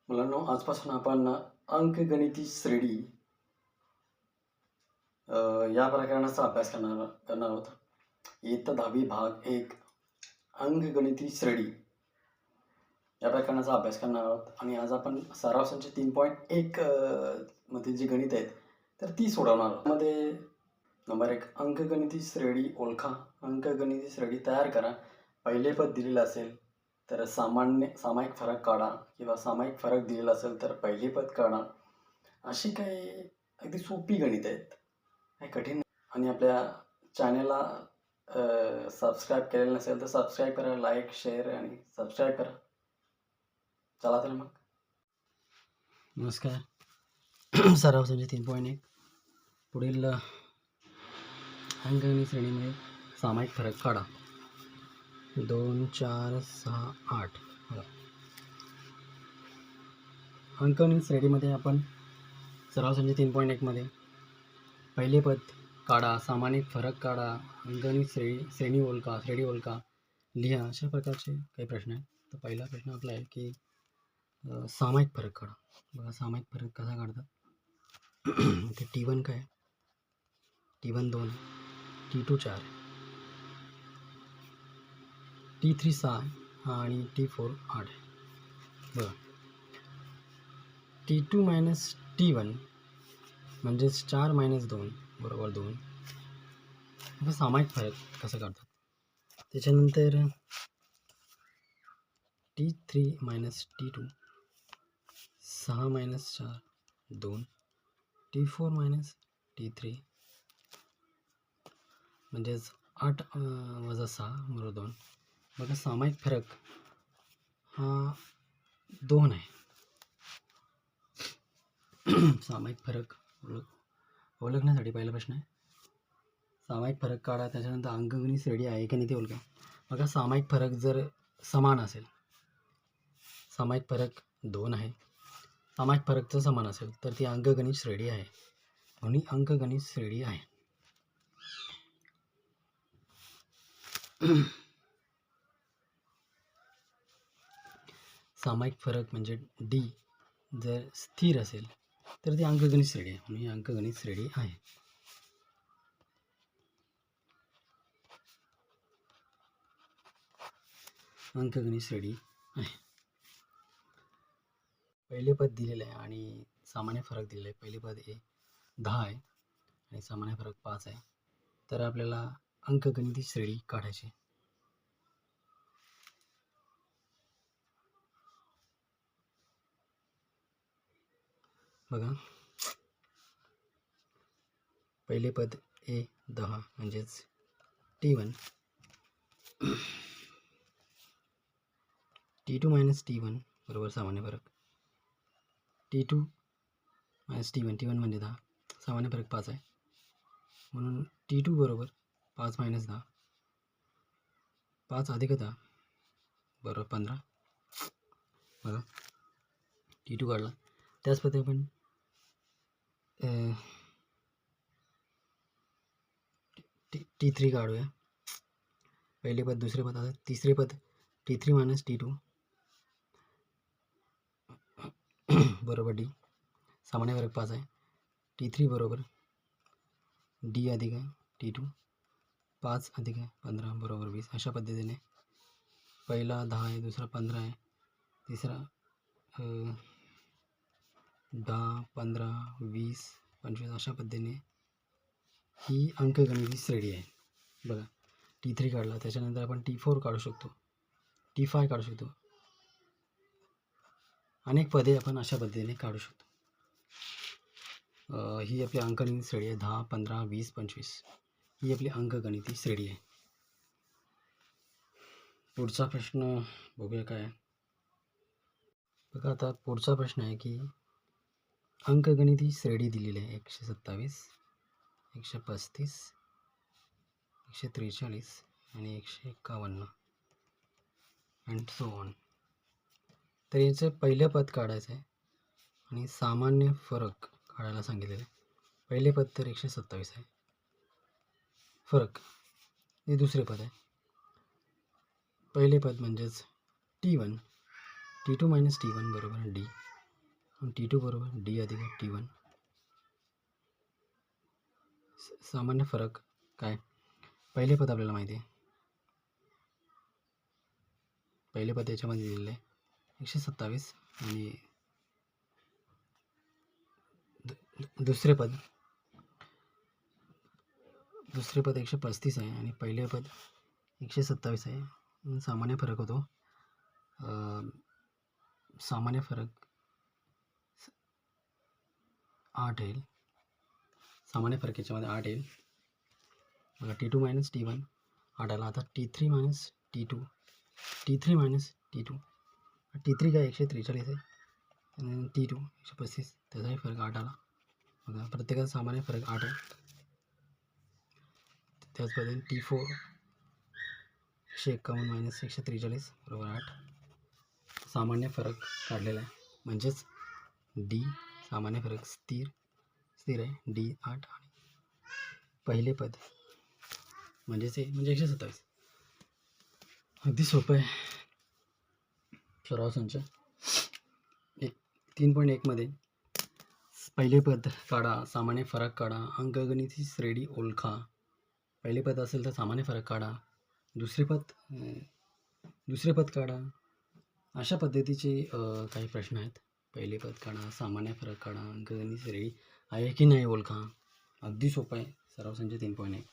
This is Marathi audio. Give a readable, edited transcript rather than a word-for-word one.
मुलांनो, आजपासून आपण अंकगणिती श्रेणी या प्रकरणाचा अभ्यास करणार आहोत. इयत्ता 10वी भाग 1 अंकगणिती श्रेणी या प्रकरणाचा अभ्यास करणार आहोत आणि आज आपण सराव संच 3.1 मधील जी गणित आहेत तर ती सोडवणार आहोत. मध्ये नंबर 1 अंकगणिती श्रेणी ओळखा. अंकगणिती श्रेणी तयार करा. पहिले पद दिलेलं असेल तर सामायिक फरक काढा किंवा सामायिक फरक दिलेला असेल तर पहिले पद काढा. अशी काही अगदी सोपी गणित आहेत, काही कठीण नाही. आणि आपल्या चॅनलला सबस्क्राईब केलेलं नसेल तर सबस्क्राईब करा, लाईक शेअर आणि सबस्क्राईब करा. चला तर मग. नमस्कार. सराव संच 3.1 पुढील अंकगणित श्रेणीमध्ये सामायिक फरक काढा. 2 4 6 8 अंकगणित श्रेणीमध्ये आपण सराव संच 3.1 मध्ये पहिले पद काढा, सामायिक फरक काढा, अंकगणित श्रेणी ओळखा, लिहा, अशा प्रकारचे काही प्रश्न आहेत. तर पहिला प्रश्न आपला आहे की सामायिक फरक काढा. बघा सामायिक फरक कसा काढतात. ते T1 काय, T1 2, T2 4, T3 6 आणि T4 8 आहे. बघा T2 मायनस T1 म्हणजेच 4 मायनस 2 बरोबर 2. आता सामायिक फरक कसं काढतात. त्याच्यानंतर T3 minus T2 6 minus 4 2, T4 minus T3 म्हणजेच 8 वजा 6 बरोबर 2. बघा सामायिक फरक हा 2 आहे. सामायिक फरक ओळखण्यासाठी पहिला प्रश्न आहे सामायिक फरक काढा. त्याच्यानंतर अंकगणित श्रेणी आहे की नाही ते ओळखा. बघा सामायिक फरक जर समान असेल, सामायिक फरक 2 आहे, सामायिक फरक जर समान असेल तर ती अंकगणित श्रेणी आहे. म्हणून अंकगणित श्रेणी आहे. सामायिक फरक म्हणजे D जर स्थिर असेल तर ती अंकगणित श्रेणी आहे. म्हणून अंकगणित श्रेणी आहे. अंकगणित श्रेणी आहे. पहिले पद दिलेलं आहे आणि सामान्य फरक दिलेला आहे. पहिले पद 10 आहे आणि सामान्य फरक 5 आहे. तर आपल्याला अंकगणित श्रेणी काढायची. बघा पहिले पद 10 म्हणजेच T1, T2 मायनस T1 बरोबर सामान्य फरक, T2 मायनस T1 म्हणजे 10, सामान्य फरक 5 आहे. म्हणून T2 बरोबर 5 मायनस 10, 5 अधिक 10 बरोबर 15. बघा T2 काढला. त्याच पद्धती आपण T3 काढूया. पहिले पद, दुसरे पद, आता तिसरे पद T3 मायनस T2 बरोबर D, सामान्य फरक 5 आहे. T3 बरोबर D अधिक T2, 5 अधिक 15 बरोबर 20. अशा पद्धतीने पहिला 10 आहे, दुसरा 15 आहे, तिसरा 10, 15, 20, 25 अशा पद्धतीने ही अंकगणित श्रेणी आहे. बघा T3 काढला. त्याच्यानंतर आपण T4 काढू शकतो, T5 काढू शकतो. अनेक पदे आपण अशा पद्धतीने काढू शकतो. ही आपली अंकगणित श्रेणी आहे. 10, 15, 20, 25 ही आपली अंकगणित श्रेणी आहे. पुढचा प्रश्न बघूया काय. बघा आता पुढचा प्रश्न आहे की अंकगणित श्रेणी दिलेली आहे 127, 135, 143 आणि 151 अँड सो ऑन. तर याचं पहिलं पद काढायचं आहे आणि सामान्य फरक काढायला सांगितलेलं आहे. पहिले पद तर 127 आहे. फरक हे दुसरे पद आहे. पहिले पद म्हणजेच T1, T2 मायनस T1 बरोबर D, T2 बरोबर D अधिक T1. सामान्य फरक काय? पहिले पद आपल्याला माहिती आहे. पहिले पद याच्यामध्ये दिलेलं आहे 127 आणि दुसरे पद 135 आहे आणि पहिले पद 127 आहे. सामान्य फरक होतो सामान्य फरक 8 येईल. सामान्य फरक याच्यामध्ये 8 येईल बघा. T2 मायनस T1 8 आला. आता T3 minus T2 T3 minus T2 T3 काय 143 आहे आणि T2 135 त्याचाही फरक 8 आला बघा. प्रत्येकाचा सामान्य फरक 8 आहे. त्याच पद्धतीने T4 151 मायनस 143 बरोबर 8. सामान्य फरक काढलेला आहे म्हणजेच D सामान्य फरक स्थिर आहे D 8 आणि पहिले पद म्हणजेच हे म्हणजे 127. अगदी सोपं आहे. सराव संच 3.1 मध्ये पहिले पद काढा, सामान्य फरक काढा, अंकगणिती श्रेणी ओळखा. पहिले पद असेल तर सामान्य फरक काढा, दुसरे पद काढा. अशा पद्धतीचे काही प्रश्न आहेत. पहिले पद काढा, सामान्य फरक काढा, अंकगणिती श्रेणी आहे की नाही ओळखा. अगदी सोपं आहे. सराव संच 3.1.